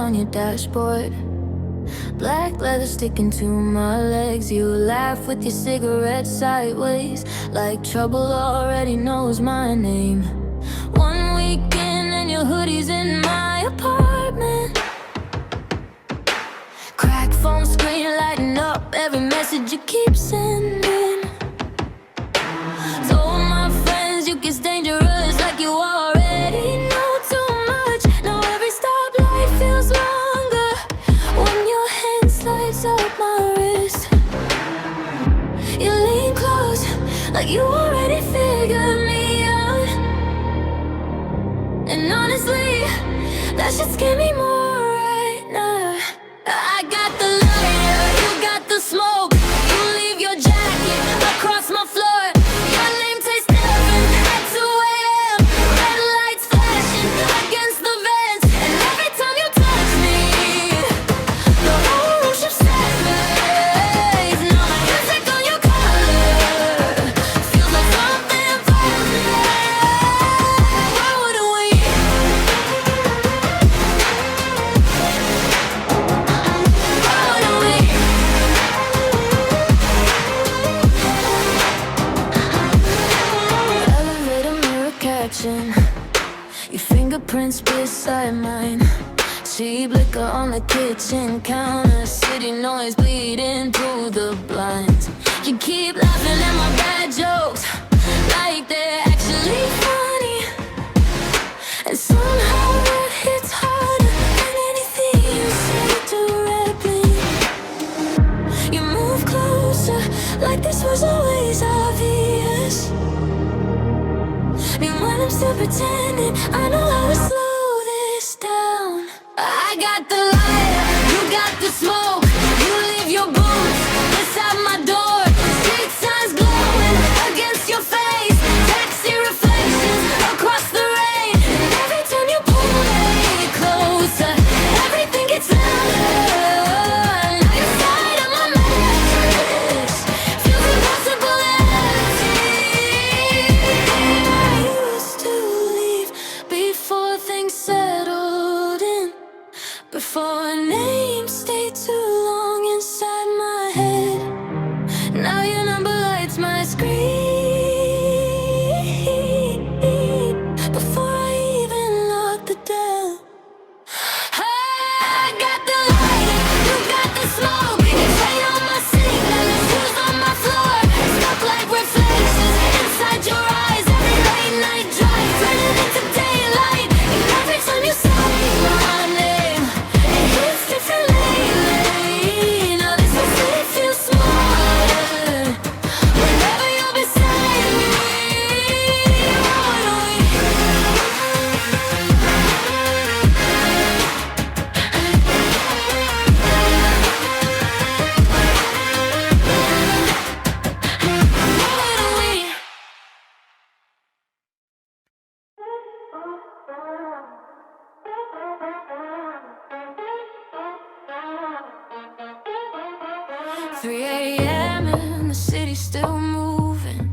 on your dashboard. Black leather sticking to my legs. You laugh with your cigarette sideways, like trouble already knows my name. One weekend and your hoodie's in my apartment. Crack phone screen lighting up every message you keep sending. Told my friends you kiss dangerous, like you already know too much. Now every stoplight feels longer when your hand slides up my wrist. You lean close, like you already figured me out. And honestly, that should scare me more right now. I got the lighter, you got the smoke. You leave your jacket across my floor. Your name tastes different at 2 a.m. Red lights flashing against the vents. And every time you touch me, the whole room shifts sideways. Now my hands take on your collar. Feels like something violent. Why wouldn't we? Elevator mirror catching your fingerprints beside mine. See blicker on the kitchen counter. City noise bleeding through the blinds. You keep laughing at my bad jokes like they're actually funny. And somehow that hits harder than anything you say directly. You move closer, like this was always obvious. And when I'm still pretending, I know how to slow this down. I got the lighter, you got the smoke. You leave your boots beside my door. Street signs glowing against your face. Taxi reflections across the rain. And every time you pull me closer, everything gets louder. Now you're side of my mattress. Feels impossible empty. I used to leave before things settled in. Before a name stayed too long inside my head. Now your number lights my screen. Before I even lock the door. I got the lighter, you got the smoke. It's right on my sink, and the shoes on my floor. Stuck like reflections inside your eyes. Every late night drive turning into daylight. And every time you say my name, it hits different lately. Now this makes me feel smaller whenever you're beside me. Why don't we? 3 a.m. and the city's still moving.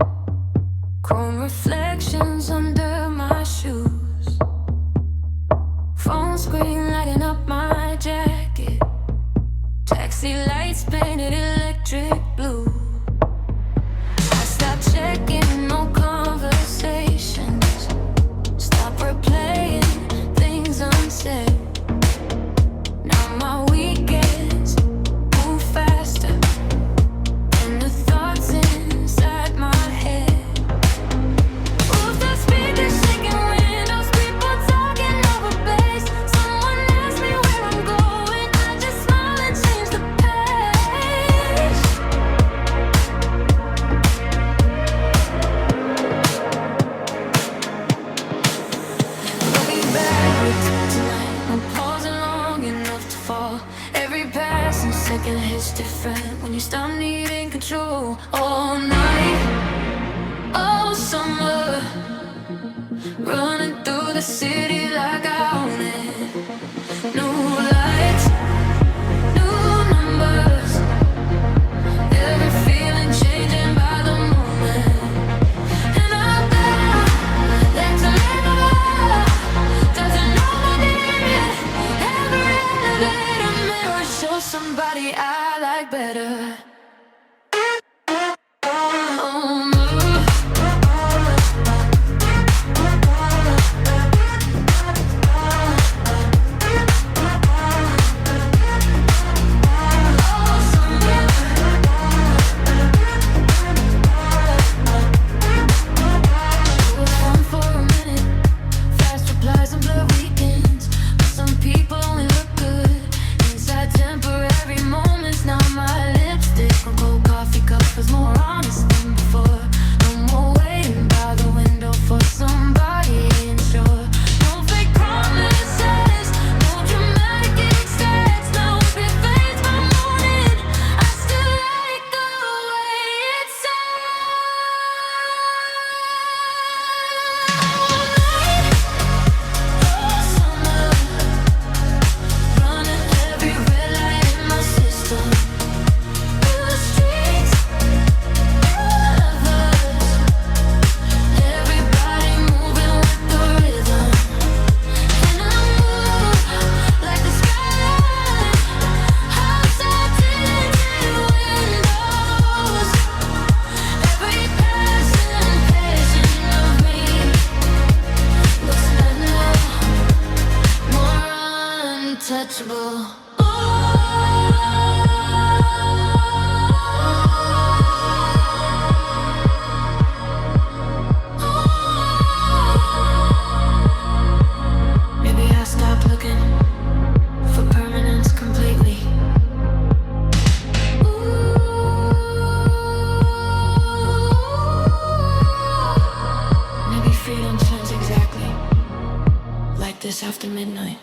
Chrome reflections under my shoes. Phone screen lighting up my jacket. Taxi lights painted electric blue. I stopped checking, no conversations. Stop replaying things unsaid. Now my weekends move faster than the thoughts inside my head. Rooftop speakers shaking windows, people talking over bass. Someone asked me where I'm going, I just smile and change the pace. Looking back tonight, I'm pausing long enough to fall. Every passing second hits different when you stop needing control. All night, all summer, running through the city like I own it. New lights, new numbers, every feeling changing by the moment. And I bet that tomorrow doesn't know my name yet. Every somebody I like better. After midnight.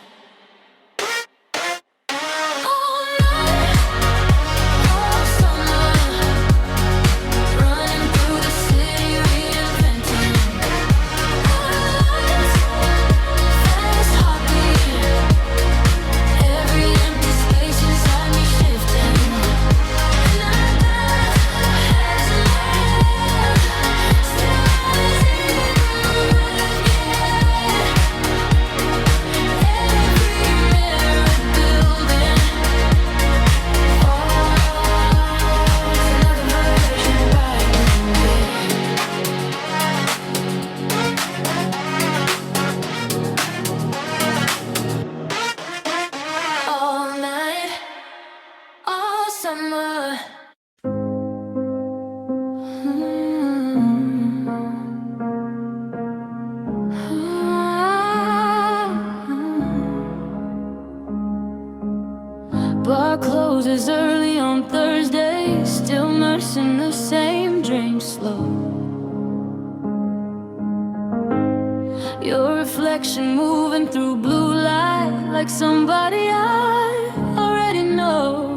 Bar closes early on Thursday, still nursing the same drink slow. Your reflection moving through blue light like somebody I already know.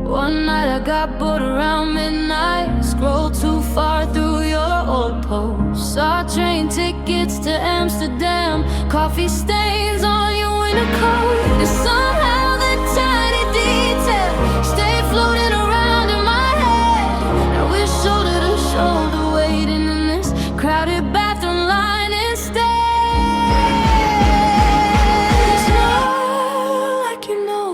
One night I got bored around midnight, scrolled too far through your old posts. Saw train tickets to Amsterdam, coffee stains on your winter coat. And somehow that tiny detail stayed floating around in my head. Now we're shoulder to shoulder waiting in this crowded bathroom line instead. It's not like you know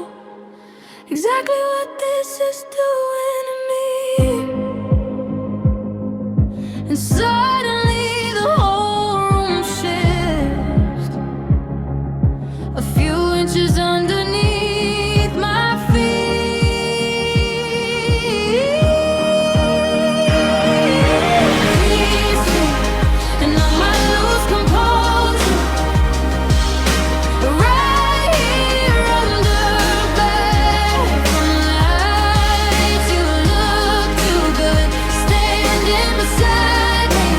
exactly what this is doing to me. And suddenly the whole room shifts a few inches underneath my feet. And I might lose composure right here under bed. From lights, you look too good standing beside me,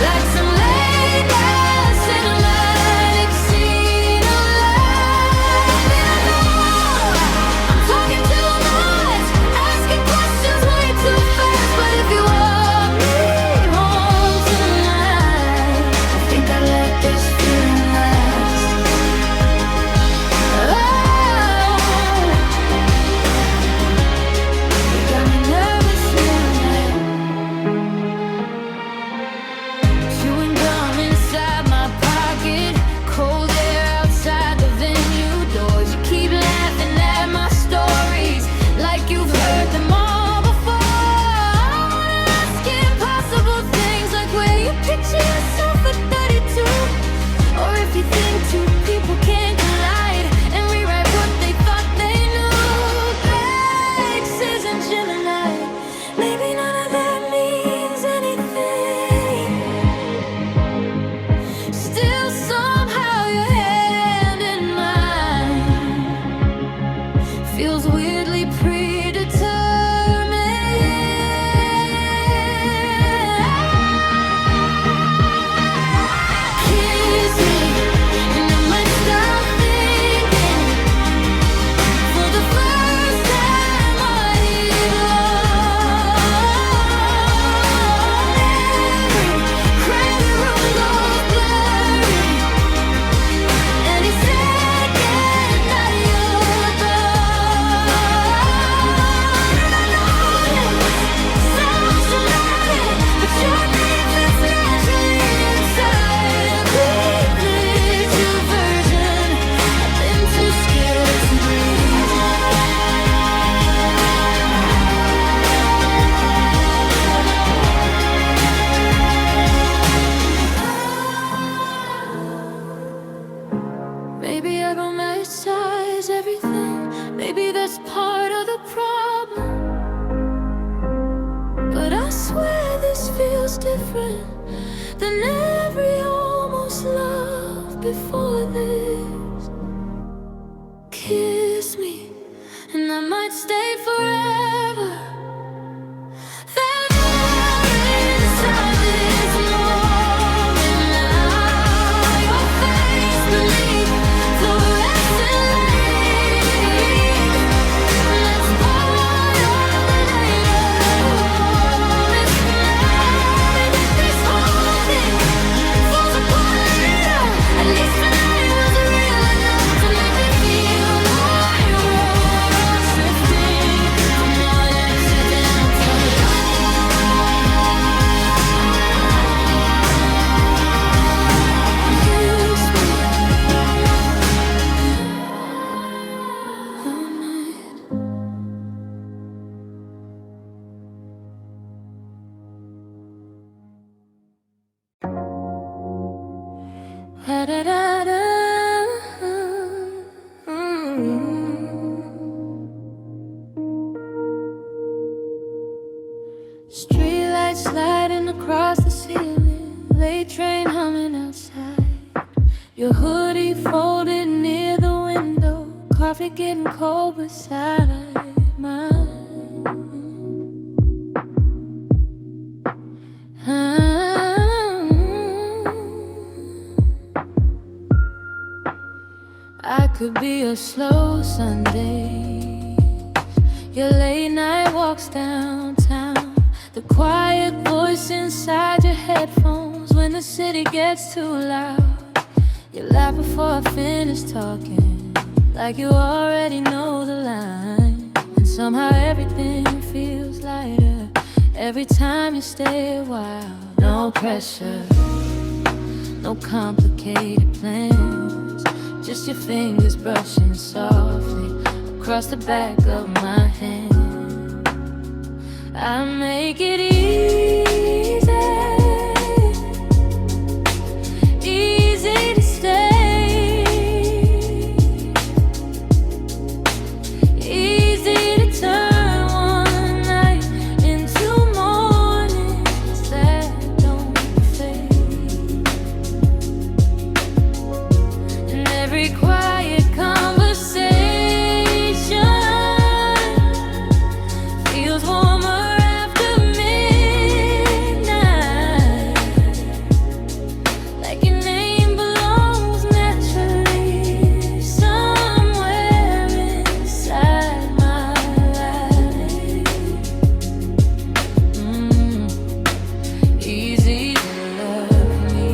like some late night cinematic scene of life. romanticize everything. Maybe that's part of the problem. But I swear this feels different than every almost love before this. Kiss me, and I might stay forever. Then inside this moment now, your face beneath fluorescent light. Let's part on the later. This night, this whole thing falls apart later. At least tonight was real enough to make me feel like you're drifting from one accident to Streetlights sliding across the ceiling, late train humming outside. Your hoodie folded near the window, coffee getting cold beside mine. I could be a slow Sunday, your late night walks downtown, the quiet voice inside your headphones when the city gets too loud. You laugh before I finish talking, like you already know the line. And somehow everything feels lighter every time you stay a while. No pressure, no complicated plans, just your fingers brushing softly across the back of my hand. I make it easy, easy to stay, easy to turn one night into mornings that don't fade. And every quiet conversation feels warmer after midnight, like your name belongs naturally somewhere inside my life. Easy to love me.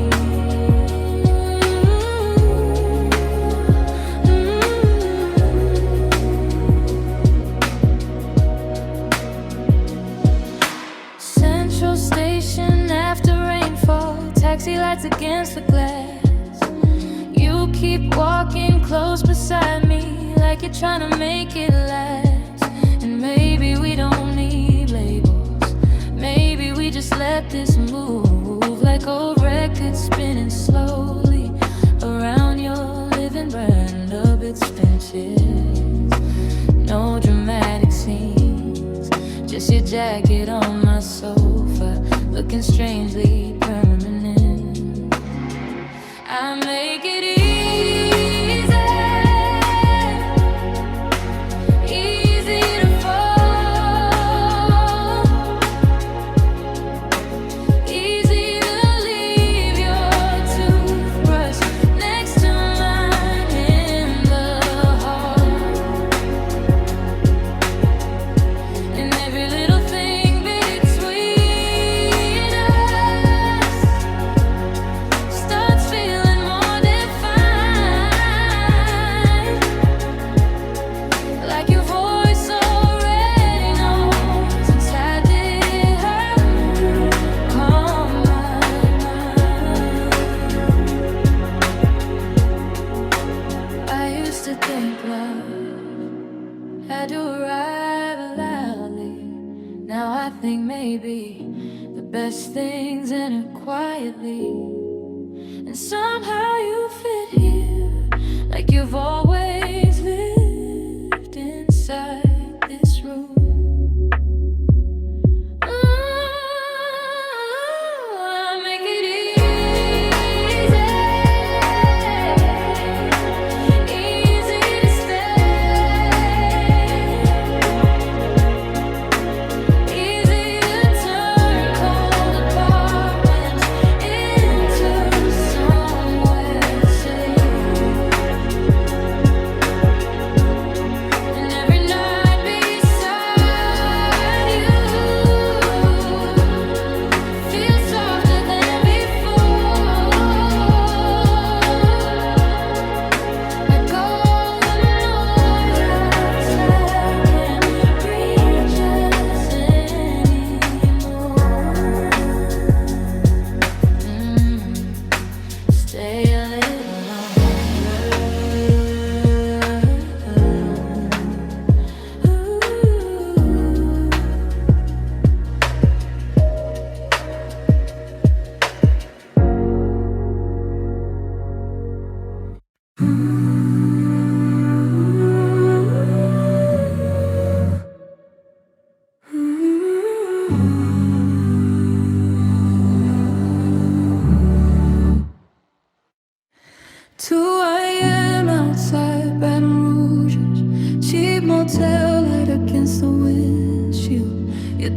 Central Station after rainfall, taxi lights against the glass. You keep walking close beside me, like you're trying to make it last. And maybe we don't need labels, maybe we just let this move, like old records spinning slowly around your living veranda. It's benches, no dramatic scenes, just your jacket on my sofa, looking strangely permanent. I make it easy, easy to fall, easy to leave your toothbrush next to mine in the hall. And every little thing between us starts feeling more defined, like your voice already knows inside it calm my mind. I used to think love had to arrive loudly. Now I think maybe the best things enter quietly. And somehow you fit here, like you've always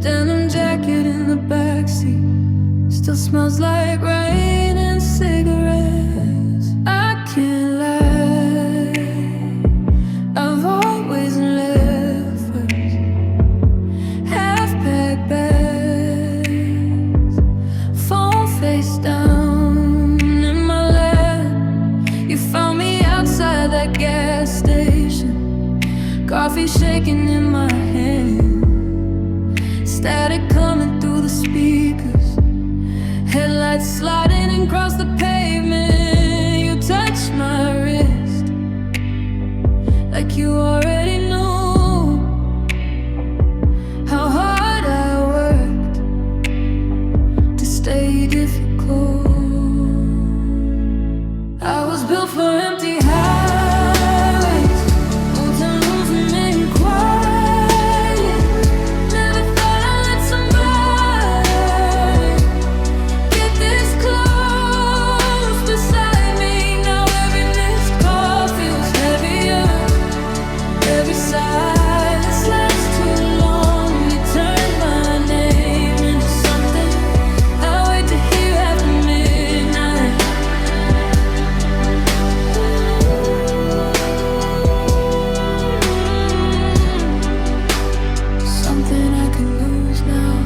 denim jacket in the backseat still smells like rain and cigarettes. I can't lie, I've always lived first. Half-packed bags, phone face down in my lap. You found me outside that gas station, coffee shaking in my hand, static coming through the speakers, headlights sliding across the pavement. You touched my wrist like you already knew how hard I worked to stay difficult. I was built for empty highways, mountain rooms and many quiet. Never thought I'd let somebody get this close beside me. Now every missed call feels heavier, every silence lasts too long. You turned my name into something I wait to hear after midnight. Something I can lose now.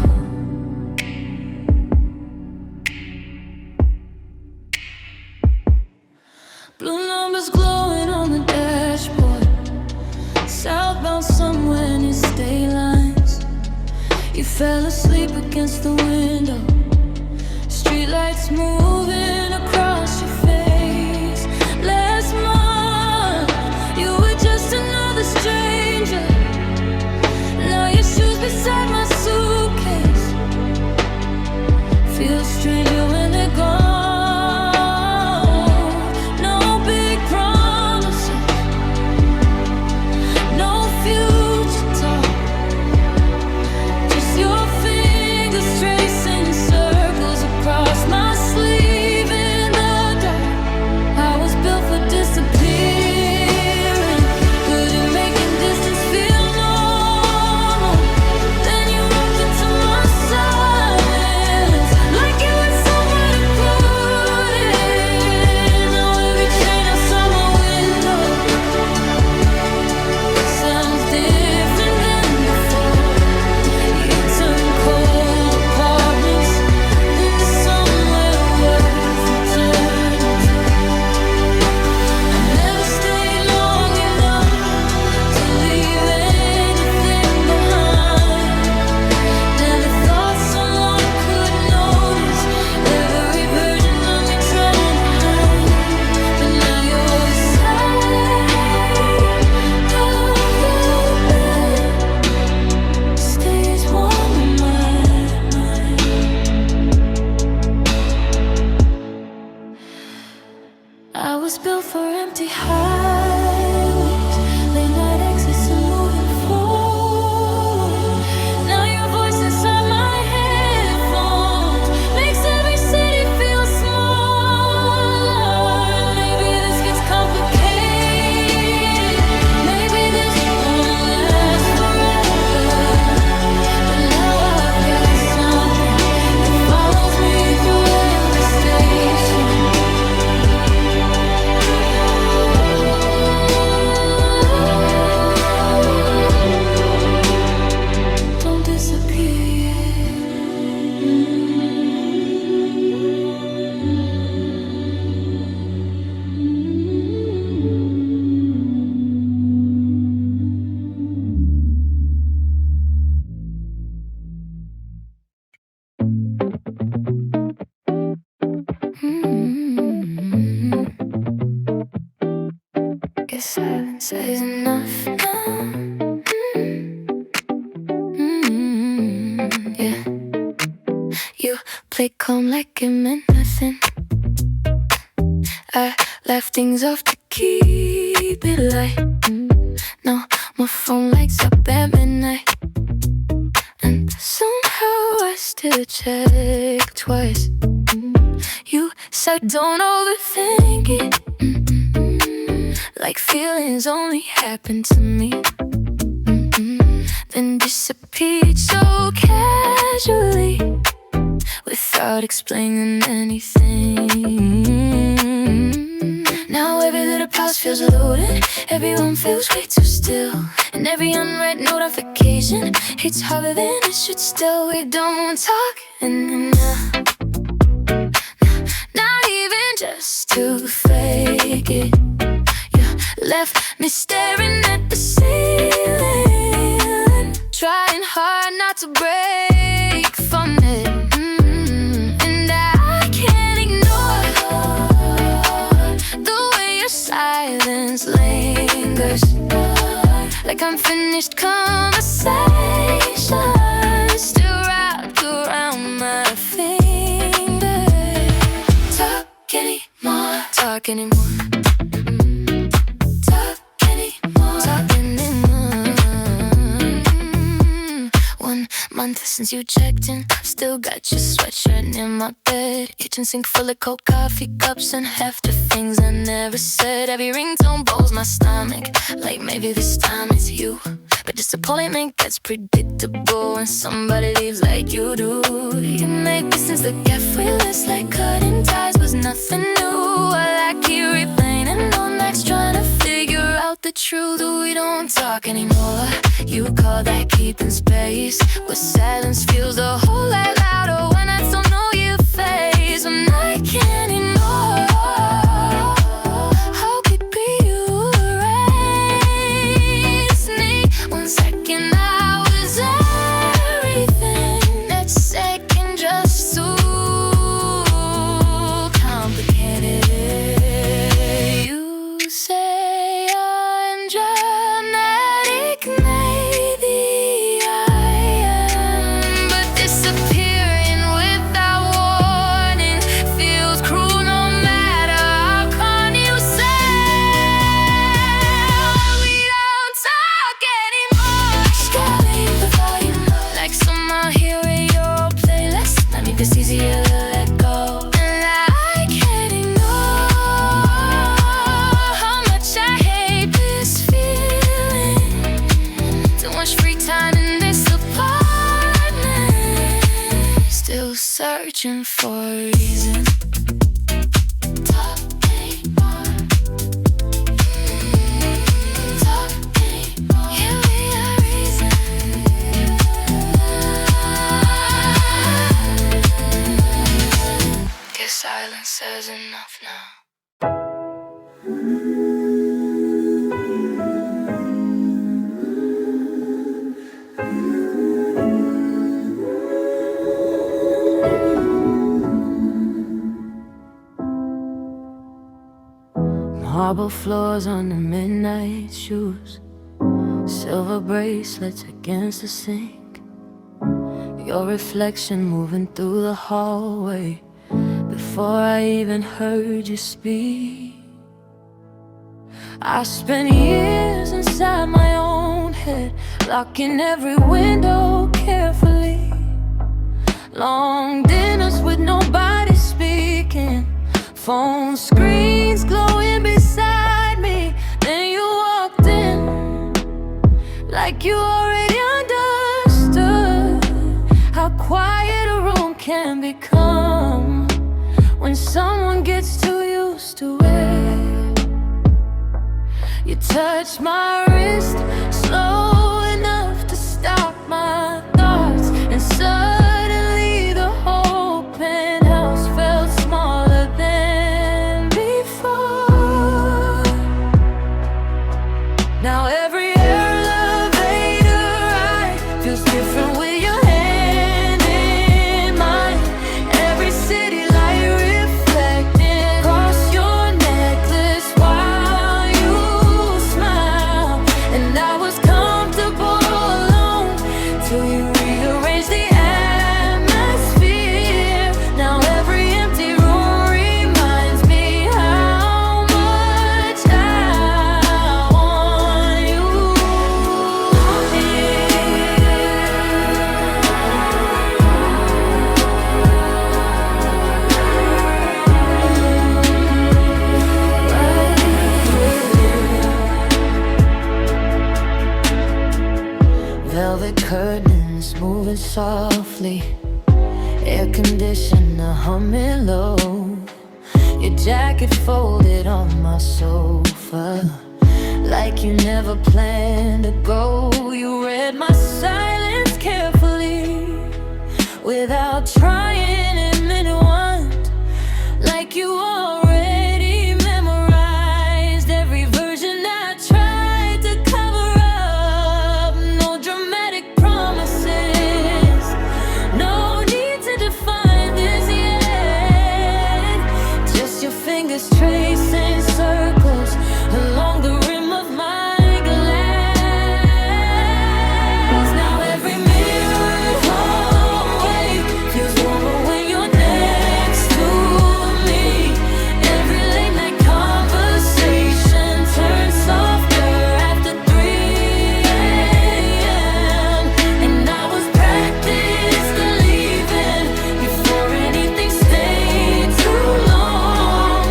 Blue numbers glowing on the dashboard, southbound somewhere near state lines. You fell asleep against the window, streetlights moving across your face. Last month, you were just another stranger. Now your shoes beside my suitcase feel stranger when they're gone. No big promises, no future talk, just your fingers tracing circles across my sleeve in the dark. I was built for disappearing, good at making distance feel normal. Then you walked into my silence like you had somewhere to put it. Now every chain outside my window sounds different than before. You turned cold apartments into somewhere worth returning to. I never stayed long enough to leave anything behind. Never thought someone could notice every version of me trying to hide. But now you're the side of the bed stays warm in my mind. I was built for empty highways, late night exits and moving forward. Now your voice inside my headphones makes every city feel smaller. Maybe this gets complicated, maybe this won't last forever. But now I've got something that follows me through every station. Don't disappear yet. Guess silence is enough now. Yeah. You play calm like it meant nothing. I laugh things off to keep it light. No, my phone lights up at midnight, and somehow I still check twice. You said don't overthink it, like feelings only happen to me. then disappeared so casually, without explaining anything. Now every little pause feels loaded, everyone feels way too still, and every unread notification hits harder than it should. Still, we don't talk, and not even just to fake it. You left me staring at the ceiling, trying hard not to break from it. And I can't ignore the way your silence lingers, like unfinished conversations still wrapped around my finger. Talk anymore, talk anymore. Talk anymore, talk anymore. 1 month since you checked in, still got your sweatshirt near my bed. Kitchen sink full of cold coffee cups and half the things I never said. Every ringtone bowls my stomach, like maybe this time it's you. But disappointment gets predictable when somebody leaves like you do. You make distance look effortless, like cutting ties was nothing new. While I keep replaying and on nights trying to figure out the truth. We don't talk anymore. You call that keeping space, but silence feels a whole lot louder when I don't know your face. When I can't ignore how quickly you erase me. 1 second I was everything, next second just too complicated. You say I'm dramatic, maybe I am, but disappearing without warning feels cruel no matter how can you say. We don't talk anymore. Scaling the volume like somehow here in your playlist. That make this easier to let go. And I can't ignore how much I hate this feeling. Too much free time in this apartment, still searching for a reason. Talk anymore. Talk anymore. Give me a reason. Guess silence says enough now. Marble floors on the midnight shoes, silver bracelets against the sink, your reflection moving through the hallway before I even heard you speak. I spent years inside my own head, locking every window carefully. Long dinners with nobody speaking, phone screens glowing beside me. Then you walked in like you already understood how quiet a room can become when someone gets too used to it. You touched my wrist slow enough to stop my thoughts, and suddenly the whole penthouse felt smaller than before. Now every elevator ride feels different with your hand in mine. Every city light reflecting across your necklace while you smile. And I was comfortable alone till you rearranged the atmosphere. Now every empty room reminds me how much I want you. Curtains moving softly, air conditioner humming low. Your jacket folded on my sofa, like you never planned to go. You read my silence carefully, without trying a minute once, like you already memorized every version I tried to cover up. No dramatic promises, no need to define this yet. Just your fingers tracing circles along the rim of my glass. Now every mirrored hallway feels warmer when you're next to me. Every late night conversation turns softer after 3 a.m. And I was practiced leaving before anything stayed too long.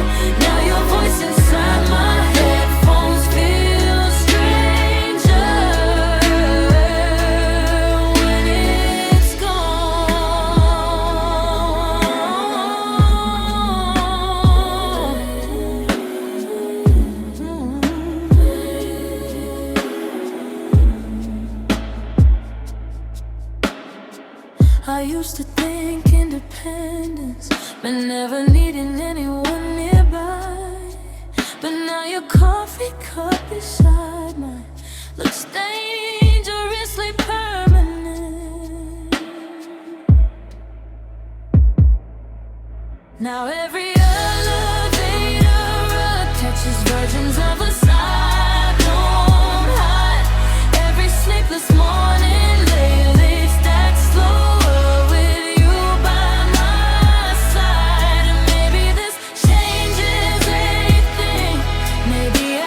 Now your voice inside my headphones feels stranger when it's gone. I used to think independence meant never needing anyone nearby, but now your coffee cup beside mine looks dangerously permanent. Now every elevator catches versions of a cyclone high. Every sleepless morning lately stacks slower with you by my side. And maybe this changes everything. Maybe I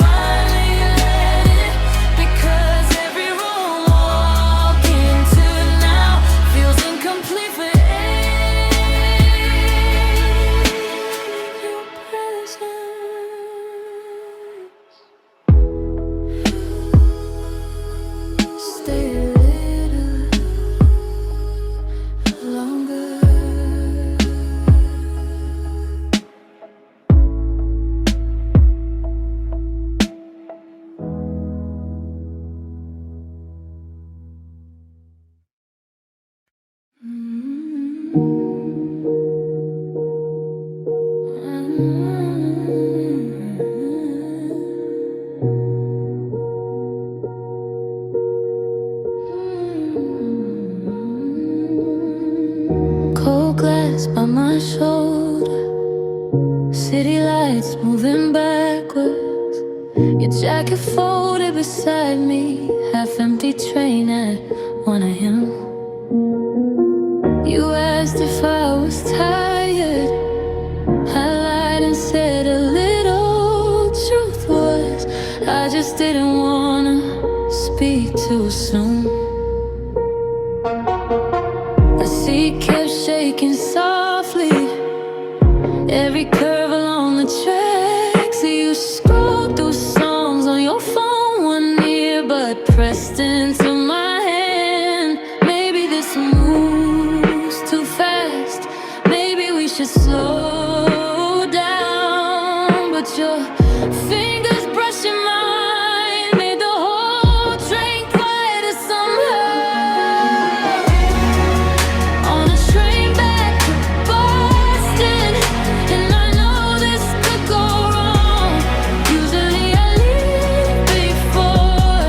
finally let it, because every room I walk into now feels incomplete for your presence. Stay a little longer. Cold glass by my shoulder, city lights moving backwards. Your jacket folded beside me, half-empty train at 1 a.m. You asked if I was tired. I lied and said a little. Truth was, I just didn't wanna speak too soon. The seat kept shaking softly, every curve along the tracks. You scrolled through songs on your phone, one earbud pressed into my hand. Maybe this moves too fast, maybe we should slow down. But your fingers brushing mine made the whole train quieter somehow. On a train back to Boston, and I know this could go wrong. Usually I leave before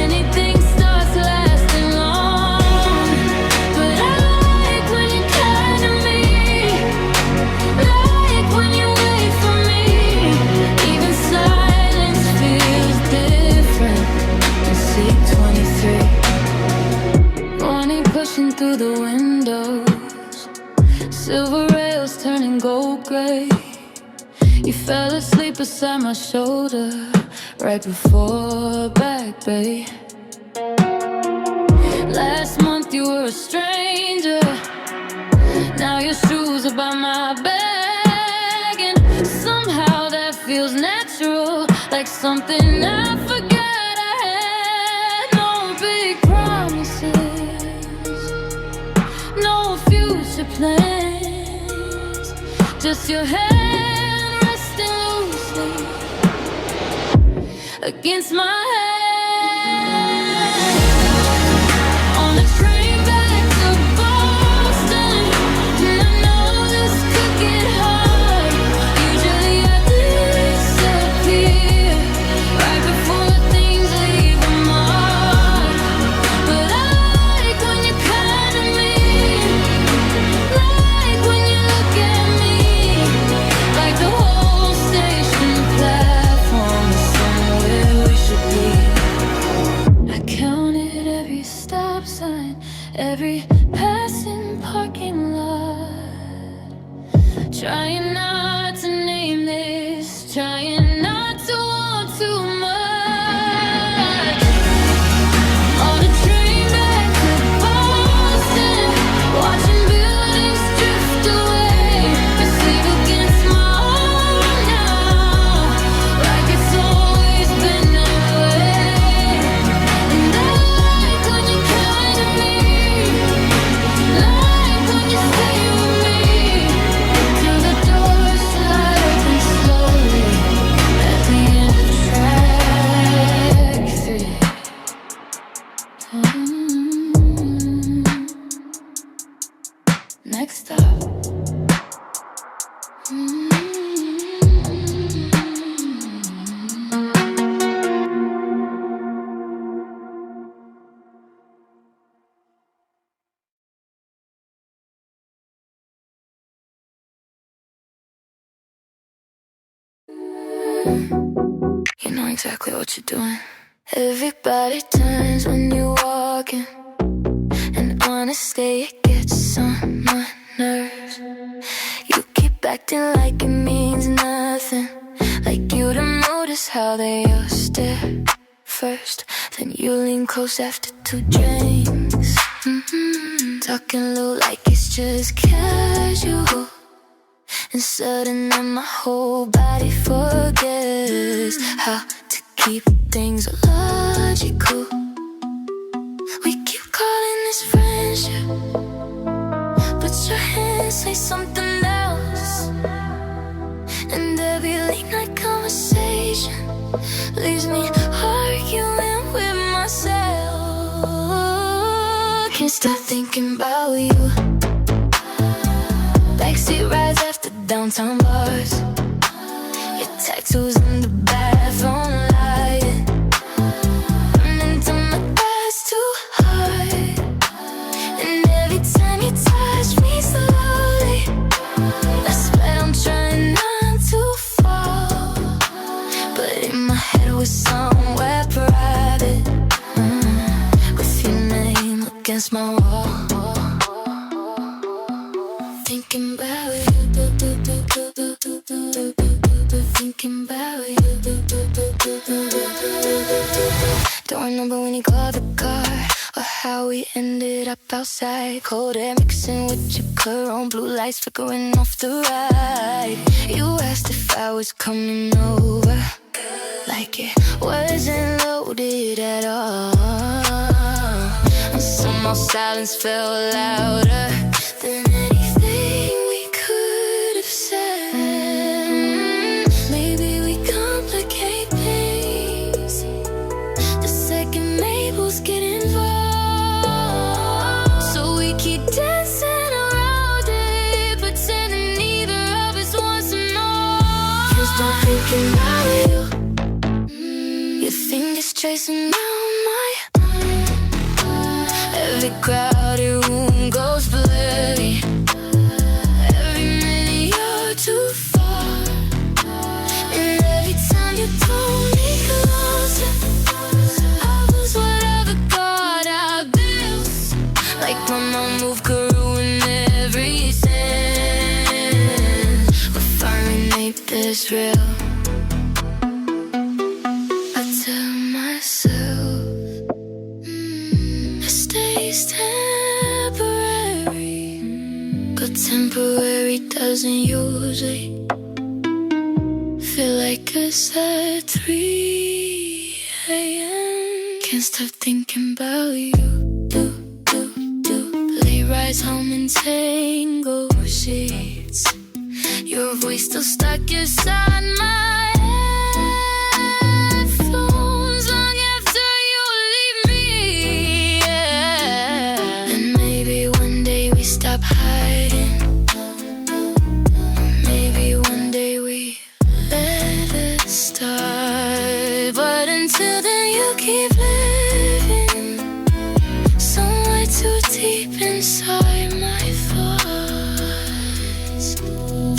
anything starts lasting long. But I like when you're kind to me, like when you wait for me. Even silence feels different in seat 23. Morning pushing through the windows, silver rails turning gold gray. You fell asleep beside my shoulder right before Back Bay. Last month you were a stranger, now your shoes are by my bag. And somehow that feels natural, like something I forgot I had. No big problem. Just your hand resting loosely against my head. On the train back to Boston, and I know this could get hard. Usually I disappear right before things leave a mark. But I like when you're kind to me, like when you look at me, like the whole station platform is somewhere we should be. I counted every stop sign, every passing parking lot, trying not to name this, trying not to want too much. On the train back to Boston, watching buildings drift away, you sleep against my arm now, like it's always been that way. And I like when you're kind to me, like when you stay with me, till the doors slide open slowly at the end of track 3. Next stop. You know exactly what you're doing. Everybody turns when you're walking, and honestly it gets on my nerves. You keep acting like it means nothing, like you don't notice how they all stare first, then you lean close after 2 drinks. Talking low like it's just casual, and suddenly my whole body forgets how to keep things logical. We keep calling this friendship, but your hands say something else, and every late night conversation leaves me arguing with myself. Can't stop thinking about you. Backseat rides after downtown bars, your tattoos in the bathroom light, running to my past too hard. And every time you touch me slowly, I swear I'm trying not to fall, but in my head was somewhere private, with your name against my wall. Thinking about you, thinking about you. Don't remember when you called the car, or how we ended up outside. Cold air mixing with your cologne, blue lights flickering off the ride. You asked if I was coming over, like it wasn't loaded at all. And somehow silence felt louder than anything we could have said. Maybe we complicate things the second labels get involved. So we keep dancing around it, pretending neither of us wants to know. Can't stop thinking about you. Your fingers tracing down my arm. Every crowded room goes blurry. Every minute you're too far, and every time you told me closer, I was whatever God I built. Like my mom moved could ruin everything, but finally made this real. I tell myself, mistakes temporary, but temporary doesn't usually feel like it's at 3 a.m. Can't stop thinking about you. Late rides home in tango sheets, Your voice still stuck inside my headphones long after you leave me, yeah. And maybe one day we stop hiding. Maybe one day we let it start. But until then you keep living somewhere too deep inside my thoughts,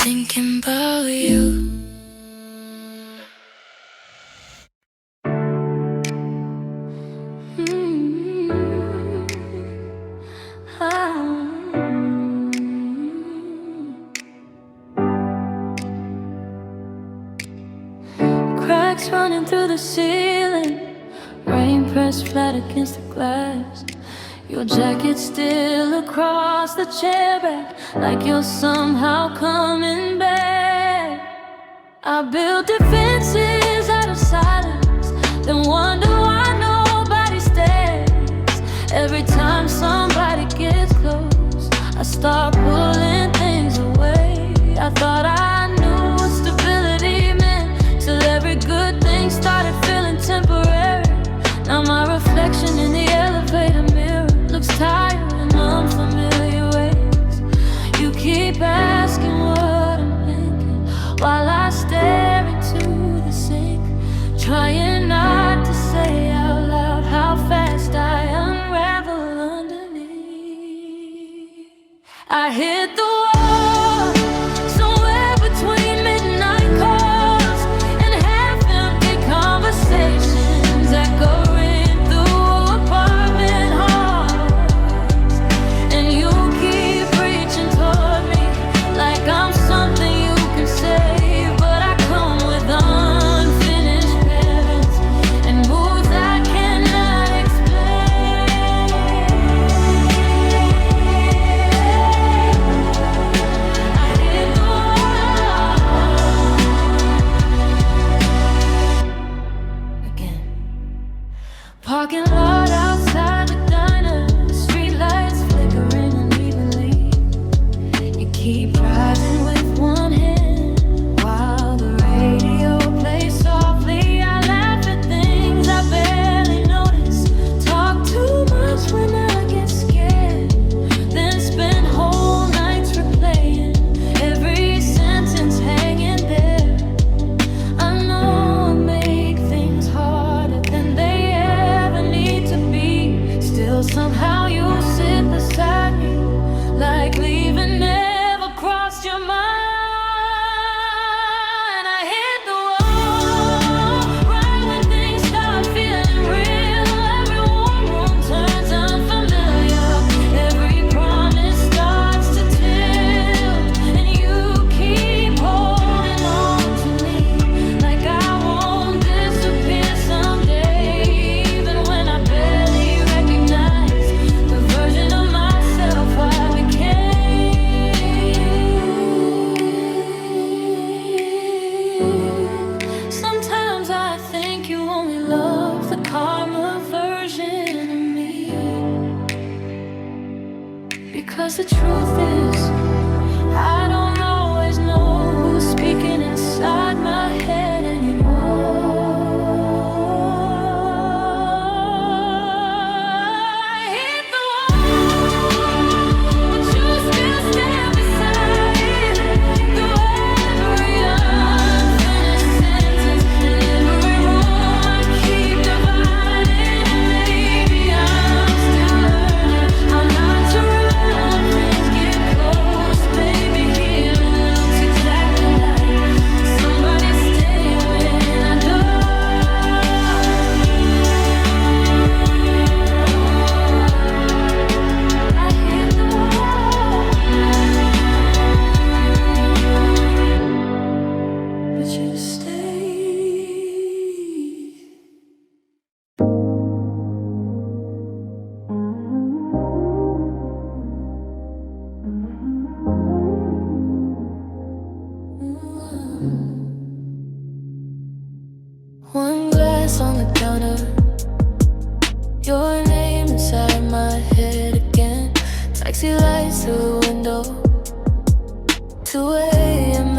thinking about you. Cracks running through the ceiling, rain pressed flat against the glass. Your jacket still across the chair back, like you're somehow coming back. I build defenses out of silence, then wonder why nobody stares. Every time somebody gets close, I start pulling things away. I thought I knew what stability meant, till every good thing started feeling temporary. Now my reflection in the elevator mirror looks tired in unfamiliar ways. You keep asking what I'm thinking while I stare into the sink, trying not to say out loud how fast I unravel underneath. I hit the wall somewhere between midnight calls and half-empty conversations echoing through apartment halls. And you keep reaching toward me like I'm something you can save, but I come with unfinished patterns and moves I cannot explain. I hit the wall again. Parking lot outside the diner, streetlights flickering unevenly. You keep driving with one hand while the radio plays softly. I laugh at things I barely notice, talk too much when I get scared, then spend whole nights replaying every sentence hanging there. I know I make things harder than they ever need to be. Still somehow you sit beside me, like leaving never crossed your mind. I hit the wall right when things start feeling real. Every warm room turns unfamiliar, every promise starts to tilt, and you keep holding on to me like I won't disappear someday, even when I barely recognize the version of myself I became. Sometimes I think you only love the karma version of me, because the truth is I don't always know who's speaking inside my head anymore. I hit the wall, but you still stand beside it, through every unfinished sentence and every room I keep divided. Maybe I'm still learning how not to run when things get close. Maybe healing looks exactly like somebody staying when I go. I hit the wall, but you stay. One glass on the counter, your name inside my head again. Taxi lights through the window, 2 a.m.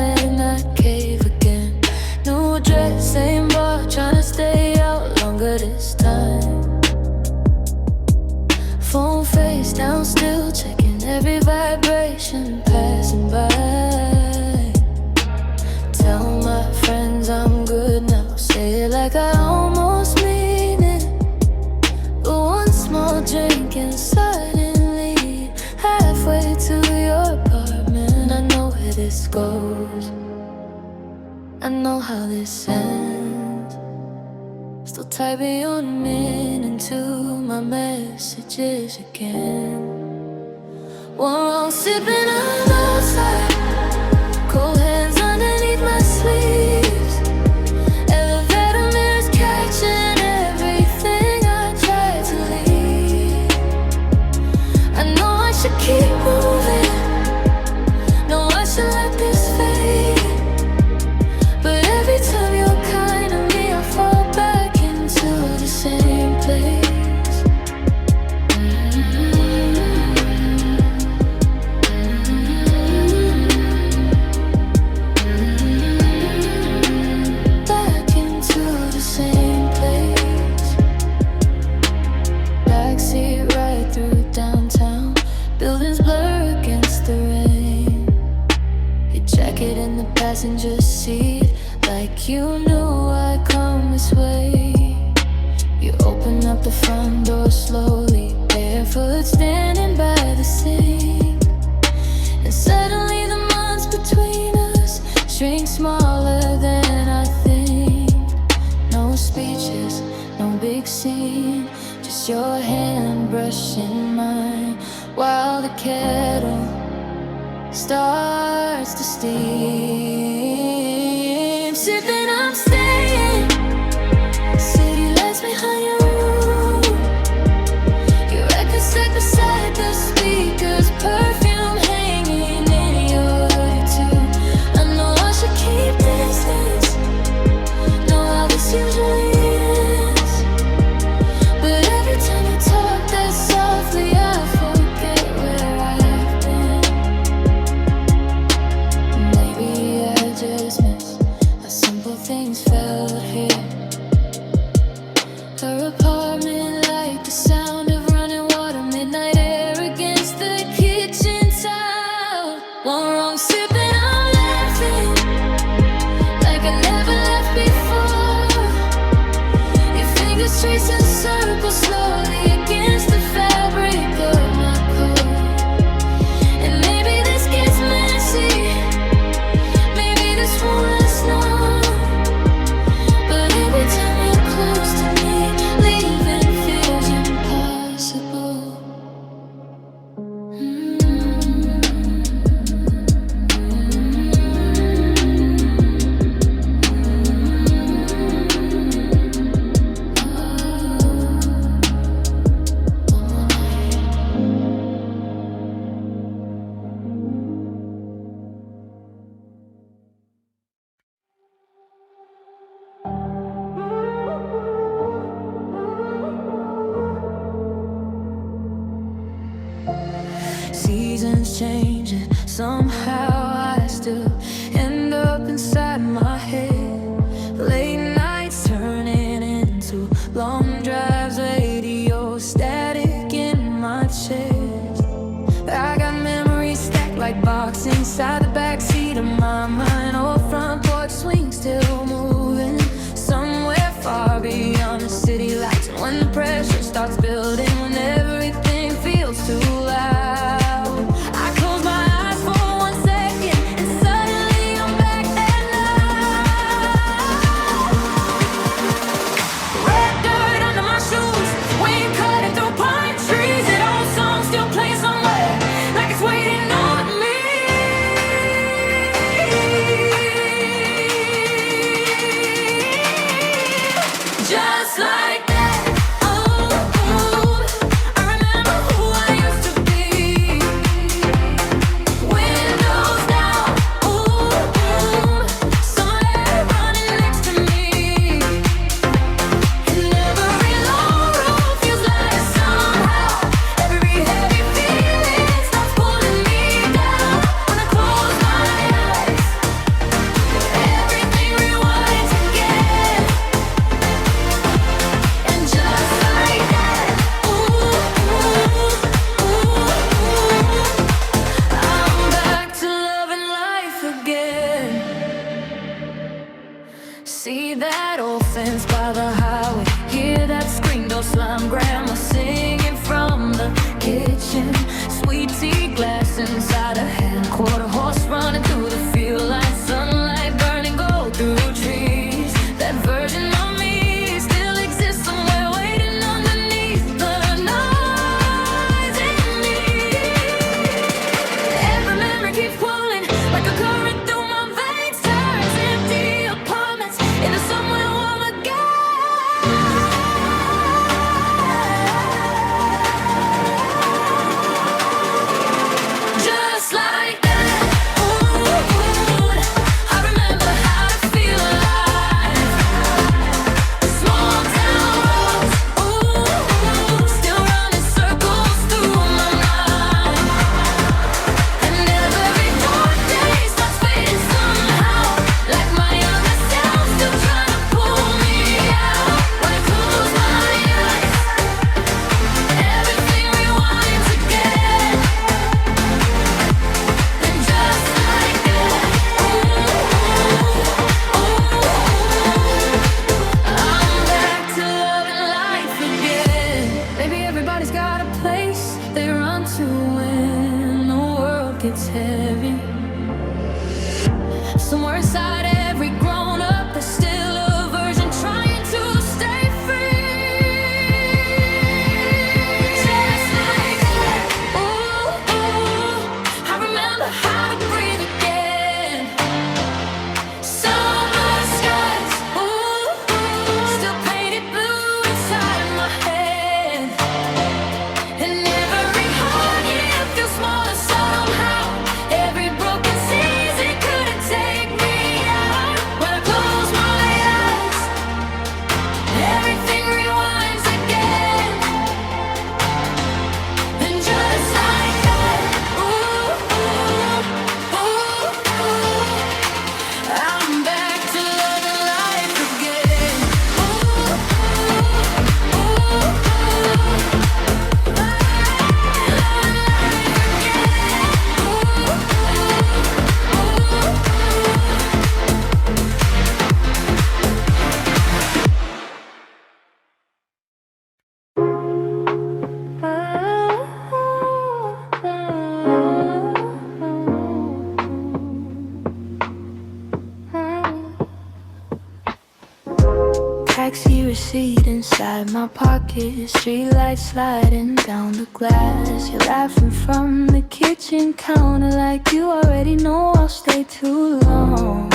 this goes. I know how this ends. Still typing your name into my messages again. One wrong sipping on outside, cold hands underneath my sleeves. Elevator mirrors catching everything I tried to leave. I know I should keep moving, no I should let this fade. But every time you're kind to me, I fall back into the same place. In the passenger seat, like you knew I'd come this way. You open up the front door slowly, barefoot standing by the sink. And suddenly the months between us shrink smaller than I think. No speeches, no big scene, just your hand brushing mine while the kettle starts to steam. Sipping, I'm staying. City lights behind your room. Your record stuck beside the speakers, perfume hanging in your hoodie too. I know I should keep distance, know how this usually ends. But every time you talk that softly, I forget where I've been. Just miss how simple things felt here. Her apartment, like the sound of running water, midnight air against the kitchen tile. One wrong sip and I'm laughing like I never laughed before. Your fingers tracing circles slowly against the fabric of my coat. And maybe this gets messy, this won't last long. But every time you're close to me, leaving feels impossible. Seasons changing, somehow I still end up inside my head. Late nights turning into long drives, radio static in my chest. I got memories stacked like box inside the backseat of my mind. Old front porch swing still moving somewhere far beyond the city lights. And when the pressure starts building, when everything feels too loud, just like that. seat inside my pocket. Streetlights sliding down the glass. You're laughing from the kitchen counter like you already know I'll stay too long.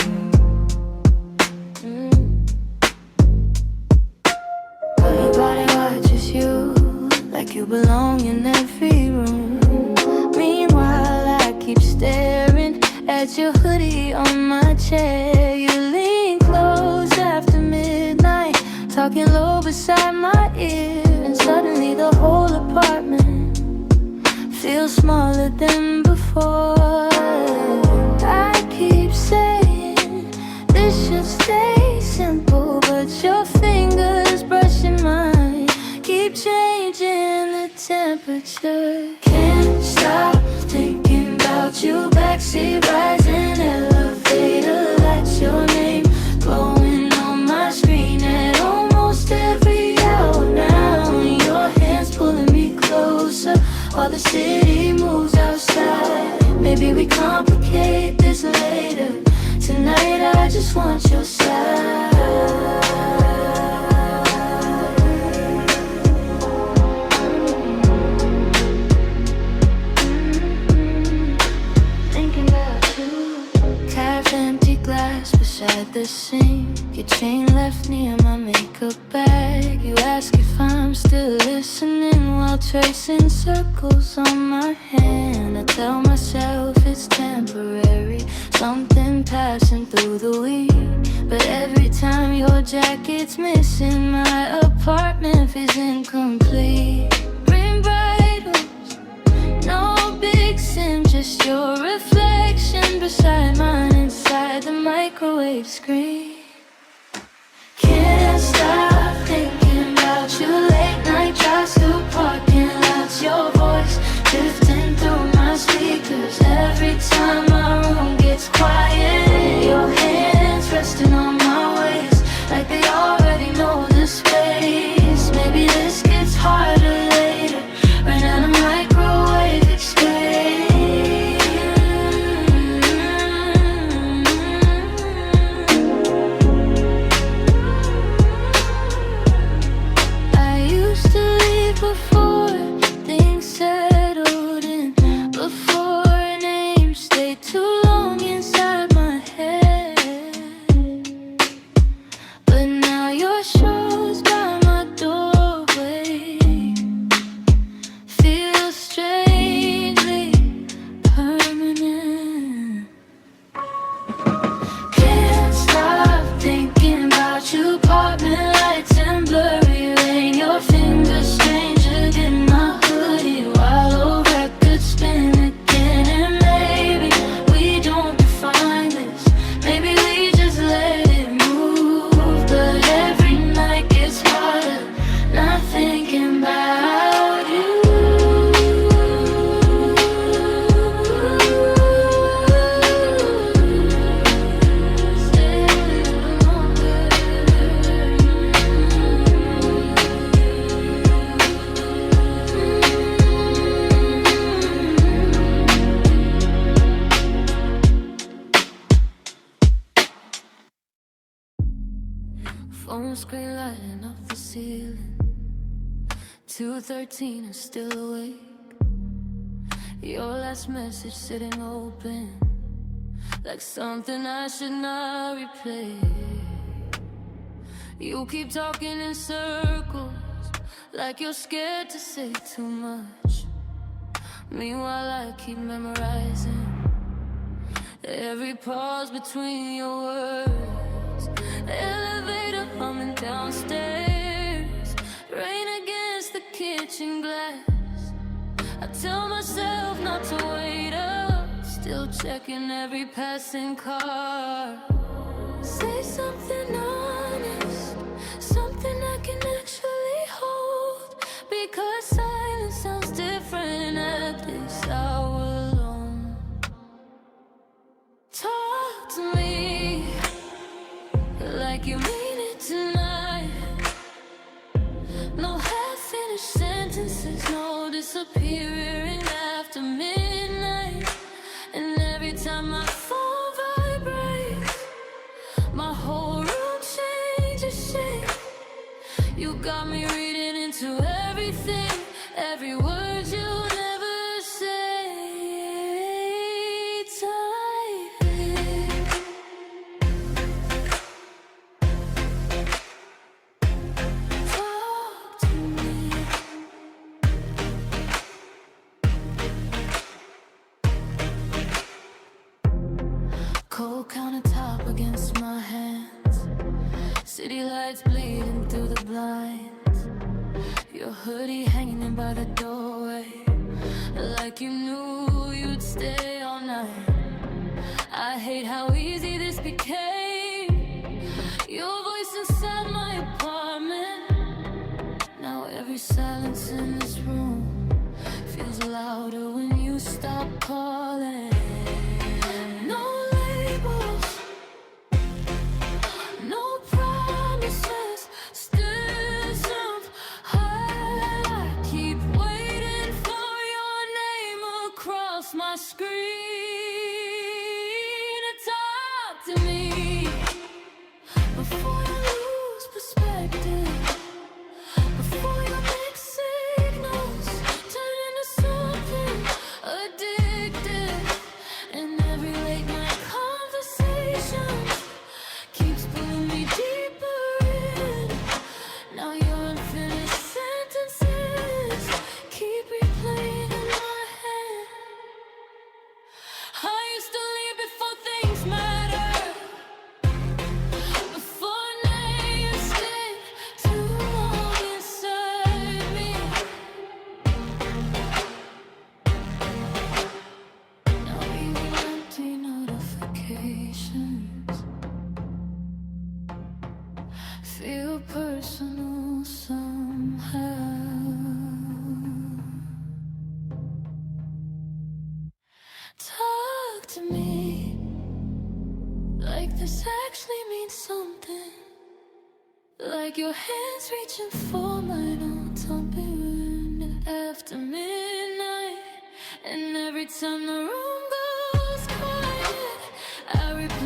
Everybody watches you like you belong in every room. Meanwhile I keep staring at your hoodie on my chair. You lean close after midnight, talking low beside my ear. And suddenly the whole apartment feels smaller than before. I keep saying this should stay simple, but your fingers brushing mine keep changing the temperature. Can't stop thinking about you. Backseat rising, elevator lights, your name glowing on my screen at almost every hour now. Your hands pulling me closer while the city moves outside. Maybe we complicate this later. Tonight I just want your side. Beside the sink, your chain left near my makeup bag. You ask if I'm still listening while tracing circles on my hand. I tell myself it's temporary, something passing through the week. But every time your jacket's missing, my apartment feels incomplete. Bring bright ones, no big sim, just your reflection beside mine inside the microwave screen. Can't stop thinking about you. Late night drives through parking lots. Your voice drifting through my speakers. Every time my room gets quiet, your hands resting on my waist like they already know the space. Maybe this gets harder later. Right now the microwave escape. Before things settled in, before a name stayed too long inside my head. But now your show's by my doorway feels strangely permanent. Can't stop thinking about you. Apartment lights and blurry rain. Your fingers strange in my hoodie while a record spin again. And maybe we don't define this, maybe we just let it move. But every night gets harder, not thinking about you. Phone screen lighting up the ceiling. 2:13 and still awake. Your last message sitting open, like something I should not replay. You keep talking in circles, like you're scared to say too much. Meanwhile I keep memorizing every pause between your words. Elevator humming downstairs, rain against the kitchen glass. I tell myself not to wait up, still checking every passing car. Say something honest, something I can actually hold, because silence sounds different at this hour alone. Talk to me like you mean it tonight. No half-finished sentences, no disappearing after midnight. And every time my phone vibrates, my whole room changes shape. You got me reading into everything, every word you never say. Talk to me. Cold countertop against my hands, city lights bleeding through the blinds. Your hoodie hanging in by the doorway, like you knew you'd stay all night. I hate how easy this became. Your voice inside my apartment. Now every silence in this room feels louder when you stop calling. No labels, no promises, still some high. I keep waiting for your name across my screen. Talk to me before you lose perspective, before your mixed signals turn into something addictive. And every late night conversation keeps pulling me deeper in. Now your unfinished sentences keep replaying in my head. I used to leave before things mattered, before names stayed too long inside me. Now even empty notifications feel personal somehow. Talk to me like this actually means something, like your hands reaching for mine on top of it after midnight. And every time the room goes quiet, I repeat